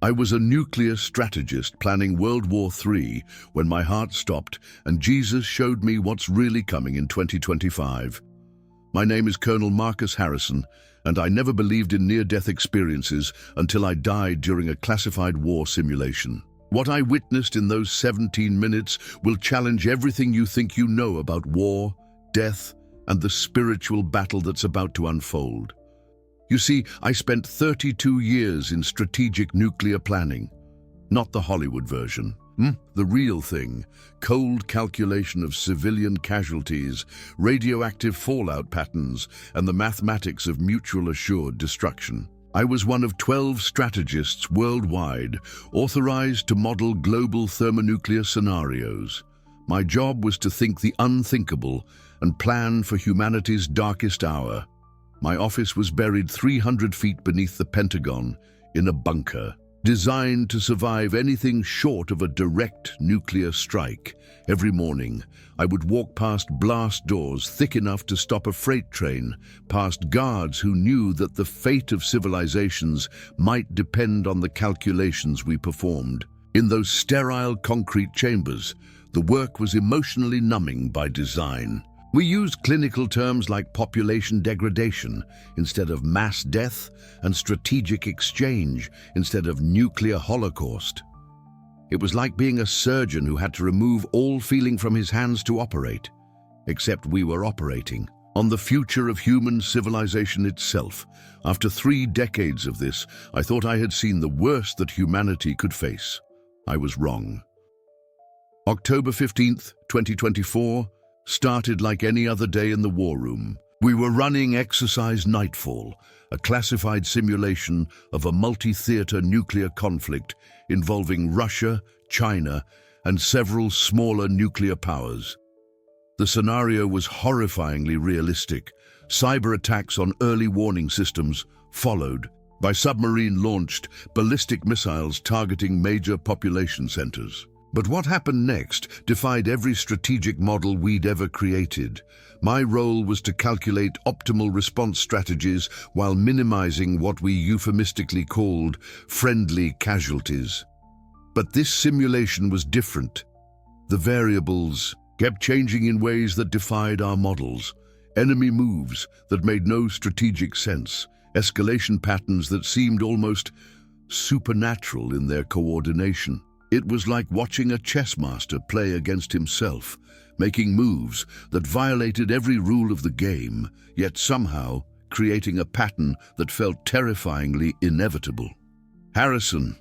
I was a nuclear strategist planning World War III when my heart stopped and Jesus showed me what's really coming in 2025. My name is Colonel Marcus Harrison, and I never believed in near-death experiences until I died during a classified war simulation. What I witnessed in those 17 minutes will challenge everything you think you know about war, death, and the spiritual battle that's about to unfold. You see, I spent 32 years in strategic nuclear planning, not the Hollywood version. The real thing, cold calculation of civilian casualties, radioactive fallout patterns, and the mathematics of mutual assured destruction. I was one of 12 strategists worldwide authorized to model global thermonuclear scenarios. My job was to think the unthinkable and plan for humanity's darkest hour. My office was buried 300 feet beneath the Pentagon in a bunker, designed to survive anything short of a direct nuclear strike. Every morning, I would walk past blast doors thick enough to stop a freight train, past guards who knew that the fate of civilizations might depend on the calculations we performed. In those sterile concrete chambers, the work was emotionally numbing by design. We used clinical terms like population degradation instead of mass death and strategic exchange instead of nuclear holocaust. It was like being a surgeon who had to remove all feeling from his hands to operate, except we were operating on the future of human civilization itself. After 3 decades of this, I thought I had seen the worst that humanity could face. I was wrong. October 15th, 2024, started like any other day in the war room. We were running Exercise Nightfall, a classified simulation of a multi-theater nuclear conflict involving Russia, China, and several smaller nuclear powers. The scenario was horrifyingly realistic. Cyber attacks on early warning systems followed by submarine-launched ballistic missiles targeting major population centers. But what happened next defied every strategic model we'd ever created. My role was to calculate optimal response strategies while minimizing what we euphemistically called friendly casualties. But this simulation was different. The variables kept changing in ways that defied our models. Enemy moves that made no strategic sense. Escalation patterns that seemed almost supernatural in their coordination. It was like watching a chess master play against himself, making moves that violated every rule of the game, yet somehow creating a pattern that felt terrifyingly inevitable. "Harrison,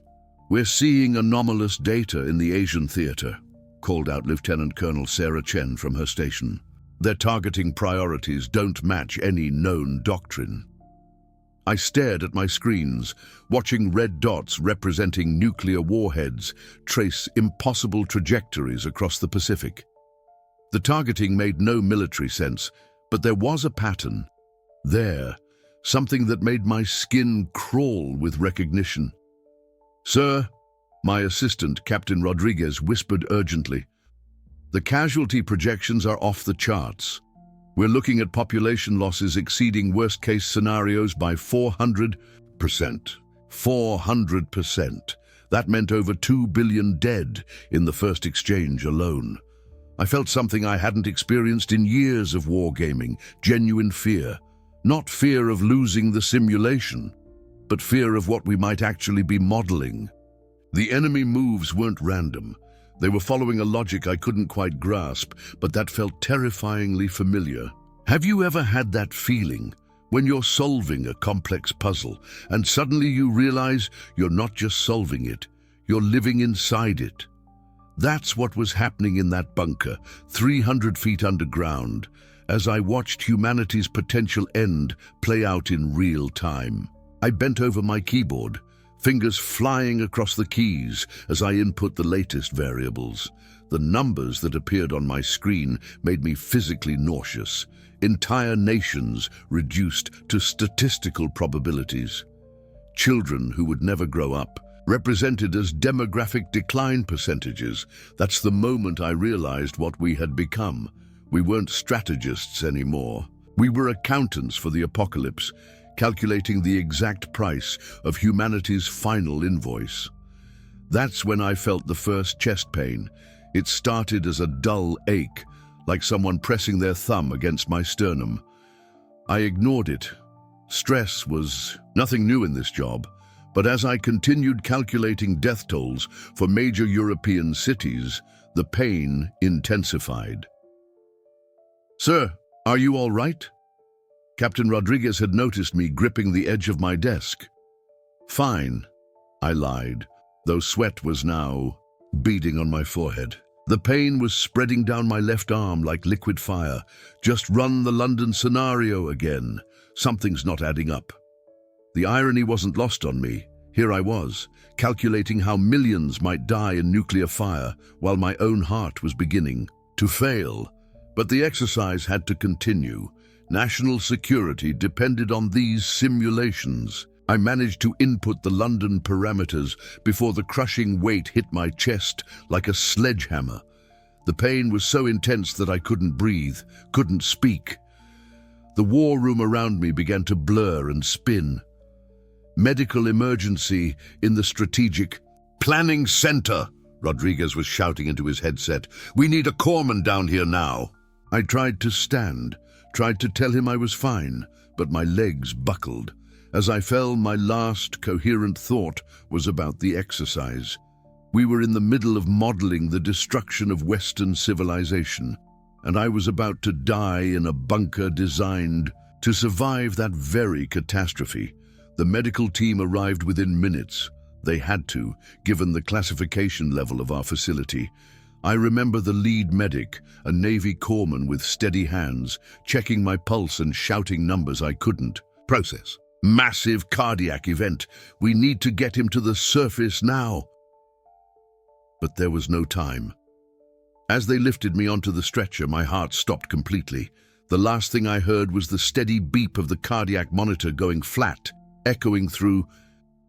we're seeing anomalous data in the Asian theater," called out Lieutenant Colonel Sarah Chen from her station. "Their targeting priorities don't match any known doctrine." I stared at my screens, watching red dots representing nuclear warheads trace impossible trajectories across the Pacific. The targeting made no military sense, but there was a pattern. There, something that made my skin crawl with recognition. "Sir," my assistant, Captain Rodriguez, whispered urgently, "the casualty projections are off the charts. We're looking at population losses exceeding worst-case scenarios by 400%. 400%. That meant over 2 billion dead in the first exchange alone. I felt something I hadn't experienced in years of wargaming, genuine fear. Not fear of losing the simulation, but fear of what we might actually be modeling. The enemy moves weren't random. They were following a logic I couldn't quite grasp, but that felt terrifyingly familiar. Have you ever had that feeling when you're solving a complex puzzle and suddenly you realize you're not just solving it, you're living inside it? That's what was happening in that bunker, 300 feet underground, as I watched humanity's potential end play out in real time. I bent over my keyboard, fingers flying across the keys as I input the latest variables. The numbers that appeared on my screen made me physically nauseous. Entire nations reduced to statistical probabilities. Children who would never grow up, represented as demographic decline percentages. That's the moment I realized what we had become. We weren't strategists anymore. We were accountants for the apocalypse, calculating the exact price of humanity's final invoice. That's when I felt the first chest pain. It started as a dull ache, like someone pressing their thumb against my sternum. I ignored it. Stress was nothing new in this job, but as I continued calculating death tolls for major European cities, the pain intensified. "Sir, are you all right?" Captain Rodriguez had noticed me gripping the edge of my desk. "Fine," I lied, though sweat was now beading on my forehead. The pain was spreading down my left arm like liquid fire. Just run the London scenario again. Something's not adding up. The irony wasn't lost on me. Here I was, calculating how millions might die in nuclear fire while my own heart was beginning to fail. But the exercise had to continue. National security depended on these simulations. I managed to input the London parameters before the crushing weight hit my chest like a sledgehammer. The pain was so intense that I couldn't breathe, couldn't speak. The war room around me began to blur and spin. "Medical emergency in the strategic planning center," Rodriguez was shouting into his headset. "We need a corpsman down here now." I tried to stand, tried to tell him I was fine, but my legs buckled. As I fell, my last coherent thought was about the exercise. We were in the middle of modeling the destruction of Western civilization, and I was about to die in a bunker designed to survive that very catastrophe. The medical team arrived within minutes. They had to, given the classification level of our facility. I remember the lead medic, a Navy corpsman with steady hands, checking my pulse and shouting numbers I couldn't process. "Massive cardiac event. We need to get him to the surface now." But there was no time. As they lifted me onto the stretcher, my heart stopped completely. The last thing I heard was the steady beep of the cardiac monitor going flat, echoing through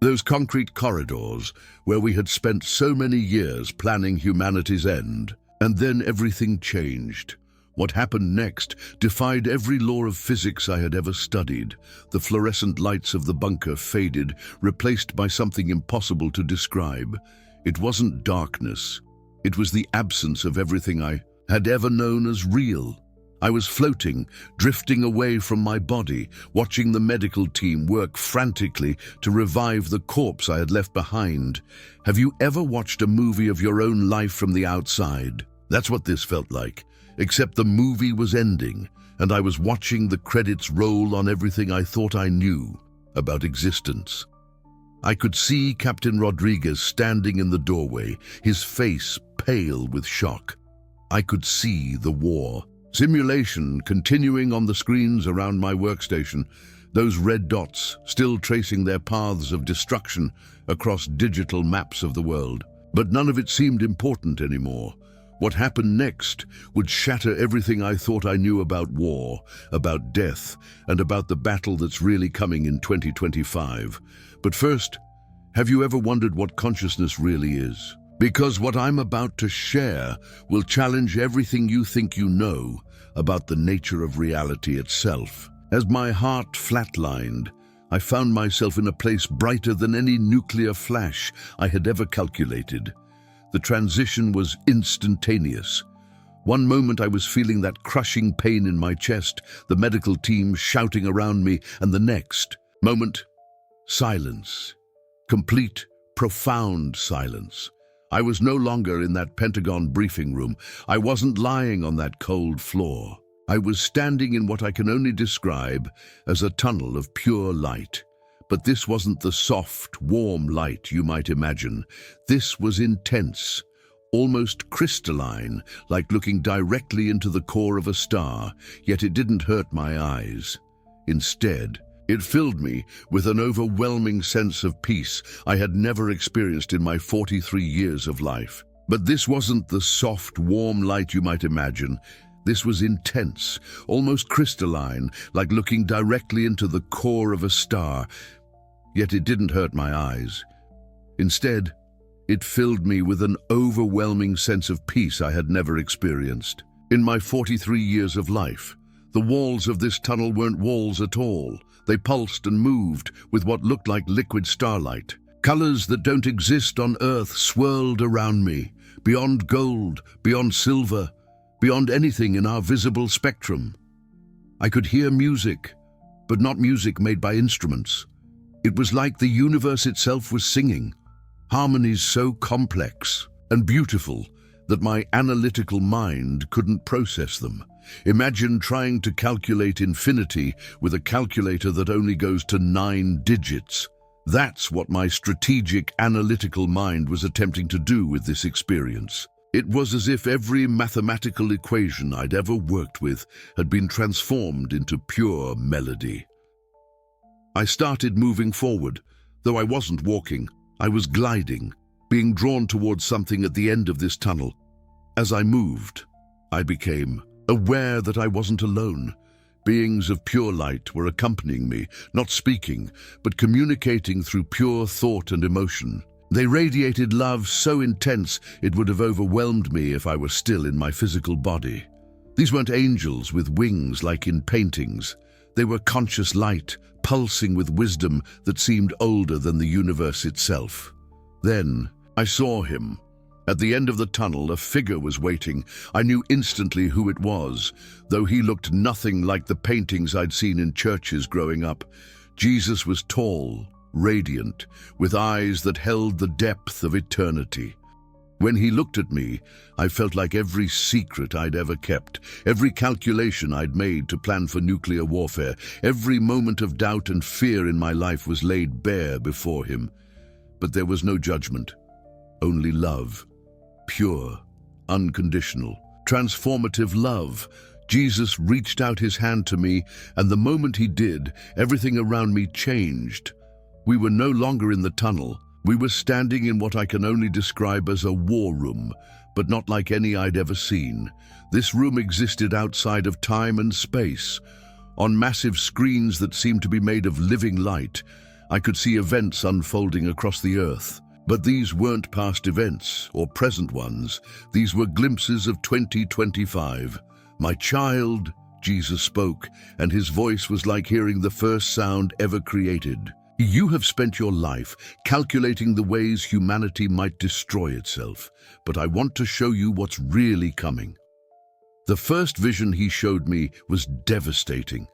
those concrete corridors where we had spent so many years planning humanity's end. And then everything changed. What happened next defied every law of physics I had ever studied. The fluorescent lights of the bunker faded, replaced by something impossible to describe. It wasn't darkness. It was the absence of everything I had ever known as real. I was floating, drifting away from my body, watching the medical team work frantically to revive the corpse I had left behind. Have you ever watched a movie of your own life from the outside? That's what this felt like. Except the movie was ending, and I was watching the credits roll on everything I thought I knew about existence. I could see Captain Rodriguez standing in the doorway, his face pale with shock. I could see the war simulation continuing on the screens around my workstation, those red dots still tracing their paths of destruction across digital maps of the world. But none of it seemed important anymore. What happened next would shatter everything I thought I knew about war, about death, and about the battle that's really coming in 2025. But first, have you ever wondered what consciousness really is? Because what I'm about to share will challenge everything you think you know about the nature of reality itself. As my heart flatlined, I found myself in a place brighter than any nuclear flash I had ever calculated. The transition was instantaneous. One moment I was feeling that crushing pain in my chest, the medical team shouting around me, and the next moment, silence. Complete, profound silence. I was no longer in that Pentagon briefing room. I wasn't lying on that cold floor. I was standing in what I can only describe as a tunnel of pure light. But this wasn't the soft, warm light you might imagine. This was intense, almost crystalline, like looking directly into the core of a star, yet it didn't hurt my eyes. Instead, it filled me with an overwhelming sense of peace I had never experienced in my 43 years of life. But this wasn't the soft, warm light you might imagine. This was intense, almost crystalline, like looking directly into the core of a star. Yet it didn't hurt my eyes. Instead, it filled me with an overwhelming sense of peace I had never experienced. In my 43 years of life, The walls of this tunnel weren't walls at all. They pulsed and moved with what looked like liquid starlight. Colors that don't exist on Earth swirled around me, beyond gold, beyond silver, beyond anything in our visible spectrum. I could hear music, but not music made by instruments. It was like the universe itself was singing, harmonies so complex and beautiful that my analytical mind couldn't process them. Imagine trying to calculate infinity with a calculator that only goes to 9 digits. That's what my strategic, analytical mind was attempting to do with this experience. It was as if every mathematical equation I'd ever worked with had been transformed into pure melody. I started moving forward. Though I wasn't walking, I was gliding, being drawn towards something at the end of this tunnel. As I moved, I became aware that I wasn't alone. Beings of pure light were accompanying me, not speaking, but communicating through pure thought and emotion. They radiated love so intense it would have overwhelmed me if I were still in my physical body. These weren't angels with wings like in paintings. They were conscious light, pulsing with wisdom that seemed older than the universe itself. Then I saw him. At the end of the tunnel, a figure was waiting. I knew instantly who it was, though he looked nothing like the paintings I'd seen in churches growing up. Jesus was tall, radiant, with eyes that held the depth of eternity. When he looked at me, I felt like every secret I'd ever kept, every calculation I'd made to plan for nuclear warfare, every moment of doubt and fear in my life was laid bare before him. But there was no judgment, only love. Pure, unconditional, transformative love. Jesus reached out his hand to me, and the moment he did, everything around me changed. We were no longer in the tunnel. We were standing in what I can only describe as a war room, but not like any I'd ever seen. This room existed outside of time and space. On massive screens that seemed to be made of living light, I could see events unfolding across the earth. But these weren't past events or present ones. These were glimpses of 2025. My child, Jesus spoke, and his voice was like hearing the first sound ever created. You have spent your life calculating the ways humanity might destroy itself, but I want to show you what's really coming. The first vision he showed me was devastating.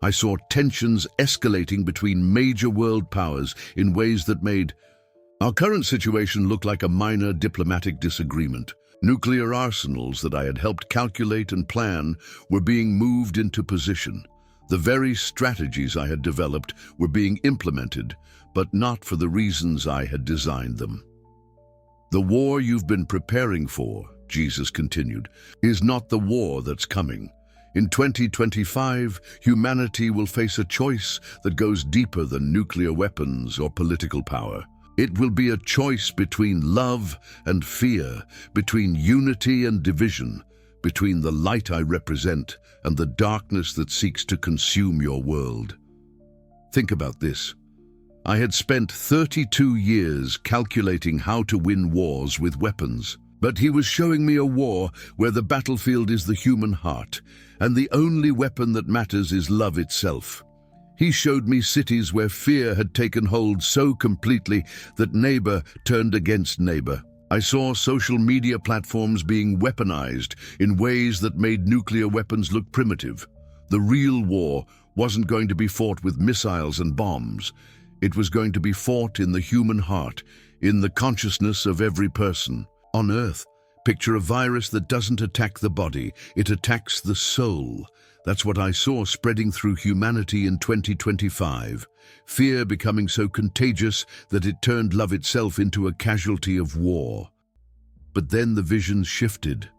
I saw tensions escalating between major world powers in ways that made our current situation looked like a minor diplomatic disagreement. Nuclear arsenals that I had helped calculate and plan were being moved into position. The very strategies I had developed were being implemented, but not for the reasons I had designed them. The war you've been preparing for, Jesus continued, is not the war that's coming. In 2025, humanity will face a choice that goes deeper than nuclear weapons or political power. It will be a choice between love and fear, between unity and division, between the light I represent and the darkness that seeks to consume your world. Think about this. I had spent 32 years calculating how to win wars with weapons, but he was showing me a war where the battlefield is the human heart, and the only weapon that matters is love itself. He showed me cities where fear had taken hold so completely that neighbor turned against neighbor. I saw social media platforms being weaponized in ways that made nuclear weapons look primitive. The real war wasn't going to be fought with missiles and bombs. It was going to be fought in the human heart, in the consciousness of every person. On Earth, picture a virus that doesn't attack the body, it attacks the soul. That's what I saw spreading through humanity in 2025. Fear becoming so contagious that it turned love itself into a casualty of war. But then the vision shifted.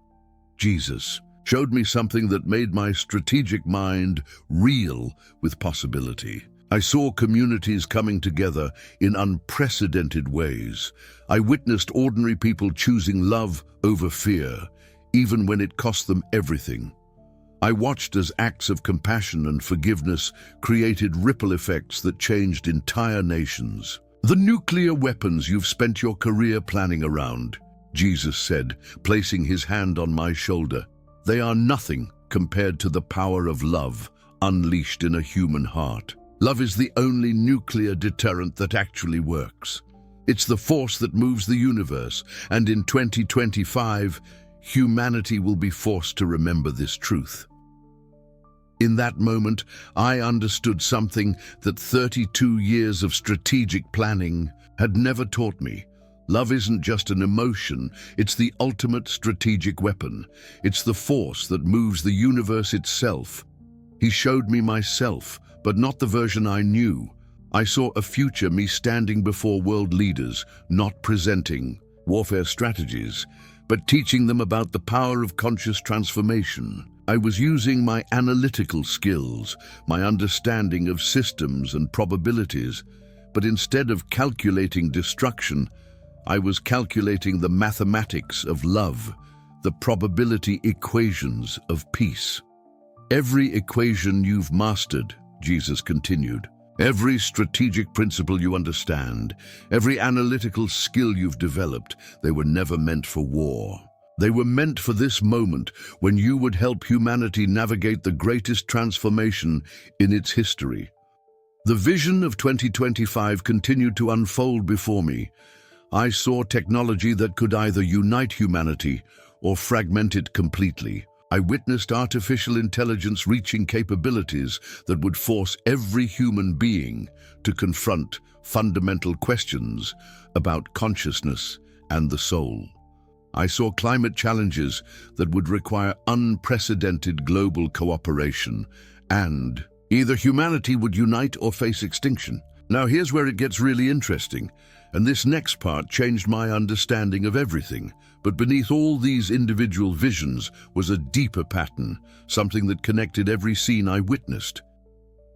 Jesus showed me something that made my strategic mind reel with possibility. I saw communities coming together in unprecedented ways. I witnessed ordinary people choosing love over fear, even when it cost them everything. I watched as acts of compassion and forgiveness created ripple effects that changed entire nations. The nuclear weapons you've spent your career planning around, Jesus said, placing his hand on my shoulder. They are nothing compared to the power of love unleashed in a human heart. Love is the only nuclear deterrent that actually works. It's the force that moves the universe, and in 2025, humanity will be forced to remember this truth. In that moment, I understood something that 32 years of strategic planning had never taught me. Love isn't just an emotion, it's the ultimate strategic weapon. It's the force that moves the universe itself. He showed me myself, but not the version I knew. I saw a future me standing before world leaders, not presenting warfare strategies, but teaching them about the power of conscious transformation. I was using my analytical skills, my understanding of systems and probabilities, but instead of calculating destruction, I was calculating the mathematics of love, the probability equations of peace. Every equation you've mastered, Jesus continued, every strategic principle you understand, every analytical skill you've developed, they were never meant for war. They were meant for this moment when you would help humanity navigate the greatest transformation in its history. The vision of 2025 continued to unfold before me. I saw technology that could either unite humanity or fragment it completely. I witnessed artificial intelligence reaching capabilities that would force every human being to confront fundamental questions about consciousness and the soul. I saw climate challenges that would require unprecedented global cooperation, and either humanity would unite or face extinction. Now here's where it gets really interesting, and this next part changed my understanding of everything. But beneath all these individual visions was a deeper pattern, something that connected every scene I witnessed.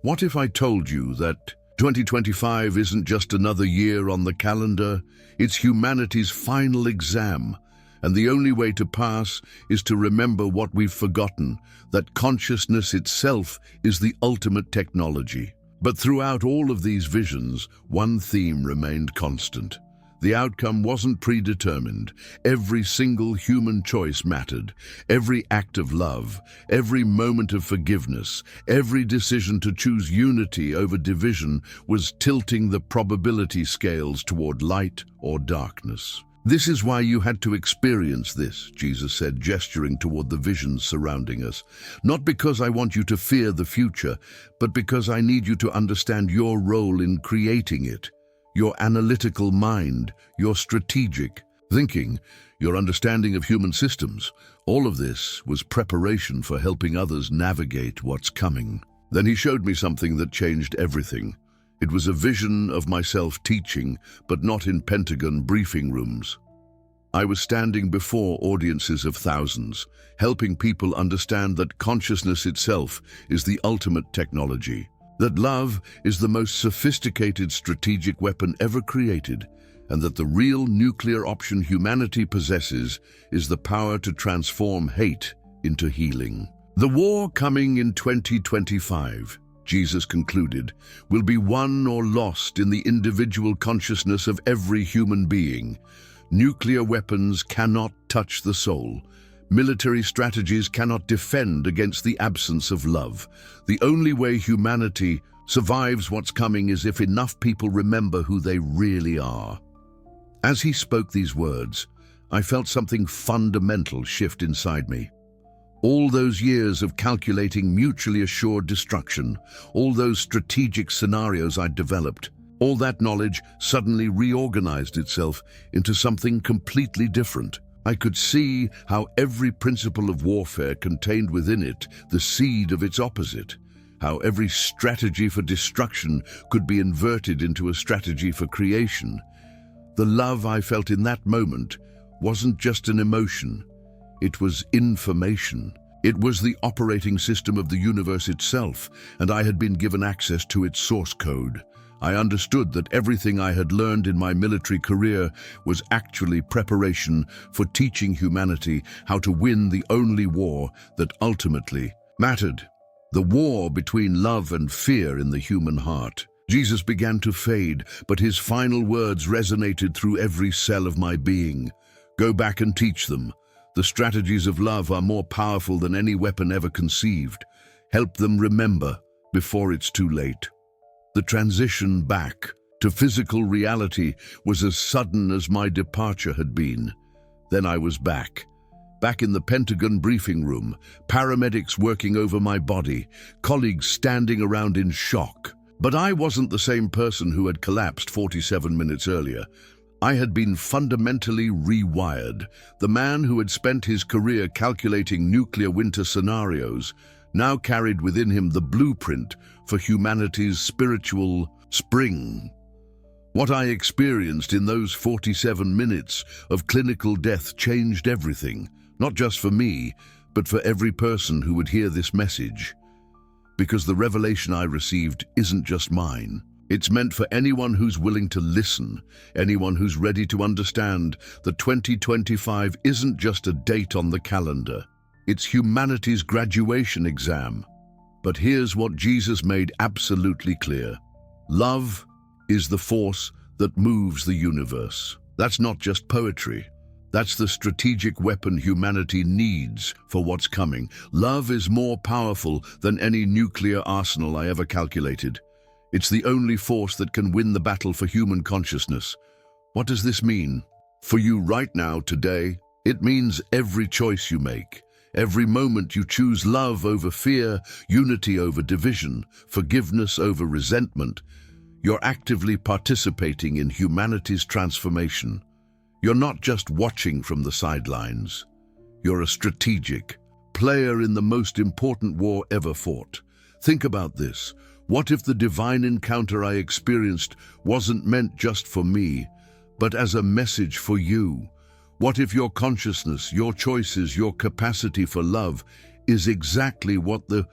What if I told you that 2025 isn't just another year on the calendar, it's humanity's final exam, and the only way to pass is to remember what we've forgotten, that consciousness itself is the ultimate technology. But throughout all of these visions, one theme remained constant. The outcome wasn't predetermined. Every single human choice mattered. Every act of love, every moment of forgiveness, every decision to choose unity over division was tilting the probability scales toward light or darkness. This is why you had to experience this, Jesus said, gesturing toward the visions surrounding us. Not because I want you to fear the future, but because I need you to understand your role in creating it. Your analytical mind, your strategic thinking, your understanding of human systems. All of this was preparation for helping others navigate what's coming. Then he showed me something that changed everything. It was a vision of myself teaching, but not in Pentagon briefing rooms. I was standing before audiences of thousands, helping people understand that consciousness itself is the ultimate technology, that love is the most sophisticated strategic weapon ever created, and that the real nuclear option humanity possesses is the power to transform hate into healing. The war coming in 2025, Jesus concluded, will be won or lost in the individual consciousness of every human being. Nuclear weapons cannot touch the soul. Military strategies cannot defend against the absence of love. The only way humanity survives what's coming is if enough people remember who they really are. As he spoke these words, I felt something fundamental shift inside me. All those years of calculating mutually assured destruction, all those strategic scenarios I'd developed, all that knowledge suddenly reorganized itself into something completely different. I could see how every principle of warfare contained within it the seed of its opposite, how every strategy for destruction could be inverted into a strategy for creation. The love I felt in that moment wasn't just an emotion. It was information. It was the operating system of the universe itself, and I had been given access to its source code. I understood that everything I had learned in my military career was actually preparation for teaching humanity how to win the only war that ultimately mattered. The war between love and fear in the human heart. Jesus began to fade, but his final words resonated through every cell of my being. Go back and teach them. The strategies of love are more powerful than any weapon ever conceived. Help them remember before it's too late. The transition back to physical reality was as sudden as my departure had been. Then I was back in the Pentagon briefing room, paramedics working over my body, colleagues standing around in shock. But I wasn't the same person who had collapsed 47 minutes earlier. I had been fundamentally rewired. The man who had spent his career calculating nuclear winter scenarios now carried within him the blueprint for humanity's spiritual spring. What I experienced in those 47 minutes of clinical death changed everything, not just for me, but for every person who would hear this message. Because the revelation I received isn't just mine. It's meant for anyone who's willing to listen, anyone who's ready to understand that 2025 isn't just a date on the calendar. It's humanity's graduation exam. But here's what Jesus made absolutely clear. Love is the force that moves the universe. That's not just poetry. That's the strategic weapon humanity needs for what's coming. Love is more powerful than any nuclear arsenal I ever calculated. It's the only force that can win the battle for human consciousness. What does this mean? For you right now, today, it means every choice you make, every moment you choose love over fear, unity over division, forgiveness over resentment. You're actively participating in humanity's transformation. You're not just watching from the sidelines. You're a strategic player in the most important war ever fought. Think about this. What if the divine encounter I experienced wasn't meant just for me, but as a message for you? What if your consciousness, your choices, your capacity for love is exactly what the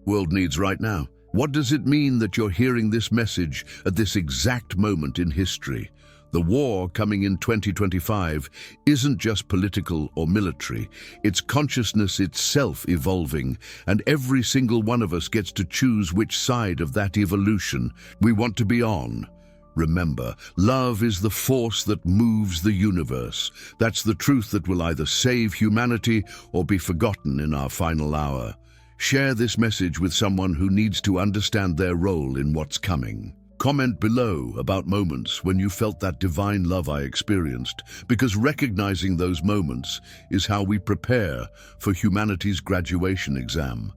world needs right now? What does it mean that you're hearing this message at this exact moment in history? The war coming in 2025 isn't just political or military. It's consciousness itself evolving, and every single one of us gets to choose which side of that evolution we want to be on. Remember, love is the force that moves the universe. That's the truth that will either save humanity or be forgotten in our final hour. Share this message with someone who needs to understand their role in what's coming. Comment below about moments when you felt that divine love I experienced, because recognizing those moments is how we prepare for humanity's graduation exam.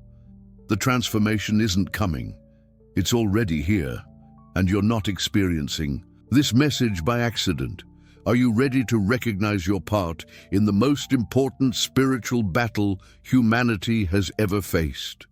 The transformation isn't coming. It's already here, and you're not experiencing this message by accident. Are you ready to recognize your part in the most important spiritual battle humanity has ever faced?